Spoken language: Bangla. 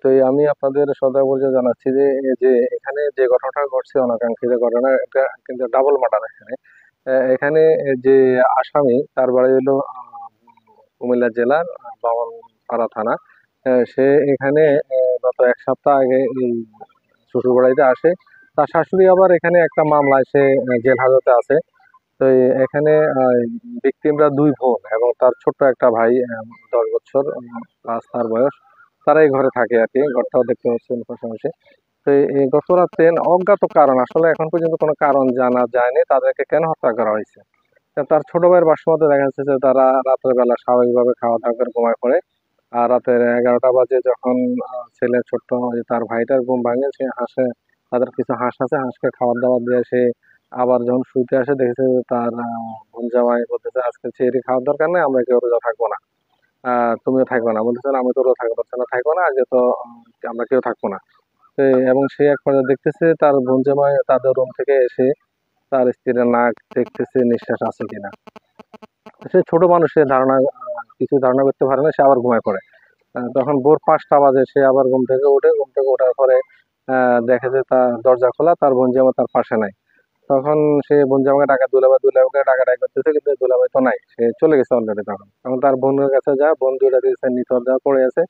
তো আমি আপনাদের সদয় পরিচয় জানাচ্ছি যে এই যে এখানে যে ঘটনাটা ঘটছে অনাকাঙ্ক্ষিত ঘটনা, এটা কিন্তু ডাবল মার্ডার এখানে। এখানে যে আসামি তার বাড়ি হলো কুমিল্লা জেলার বামনপাড়া থানা। সে এখানে গত এক সপ্তাহ আগে এই শ্বশুরবাড়িতে আসে। তার শাশুড়ি আবার এখানে একটা মামলায় সে জেল হাজতে আছে। তো এখানে ভিকটিমরা দুই বোন এবং তার ছোট্ট একটা ভাই, 10 বছর প্লাস তার বয়স। তারাই ঘরে থাকে আর কি, ঘরটাও দেখতে পাচ্ছেন পাশাপাশি। তো এই গত রাতে অজ্ঞাত কারণ, আসলে এখন পর্যন্ত কোনো কারণ জানা যায়নি তাদেরকে কেন হত্যা করা হয়েছে। তা তার ছোট ভাইয়ের ভাষ্যমতে দেখা যাচ্ছে যে তারা রাতের বেলা স্বাভাবিকভাবে খাওয়া দাওয়া করে ঘুমায় পড়ে। আর রাতের 11টা বাজে যখন ছেলে ছোট্ট যে তার ভাইটার ঘুম ভাঙে, সে হাঁসে, তাদের কিছু হাঁস আছে, হাঁসকে খাবার দাবার দিয়ে সে আবার যখন শুইতে আসে দেখেছে যে তার বোন জামাই বলতেছে আজকে চেরি খাওয়ার দরকার নেই, আমরা কেউ রোজা থাকবো না। তুমিও থাকবে না, বলতেছে আমি তো রোজা থাকবো, বলছে না থাকবো না, আজকে তো আমরা কেউ থাকবো না। তো এবং সে এক পর্যায়ে দেখতেছে তার বোন জামাই তাদের রুম থেকে এসে তার স্ত্রীর নাক দেখতেছে নিঃশ্বাস আছে কিনা। তো সে ছোট মানুষ, সে কিছু ধারণা করতে পারে না, সে আবার ঘুমায় পড়ে। তখন ভোর 5টা বাজে সে আবার ঘুম থেকে ওঠে, ঘুম থেকে ওঠার পরে দেখে যে তার দরজা খোলা, তার বোন জামাই তার পাশে নাই। তখন সে বোন জামাইকে ডাকা, দুলাভাই দুলাভাইকে ডাকাডাকি করতেছে, কিন্তু দুলাভাই তো নাই, সে চলে গেছে অলরেডি। তখন তখন তার বোনের কাছে যায়, বোন দুইটা দিয়েছে নিথর দেওয়া পড়ে আছে।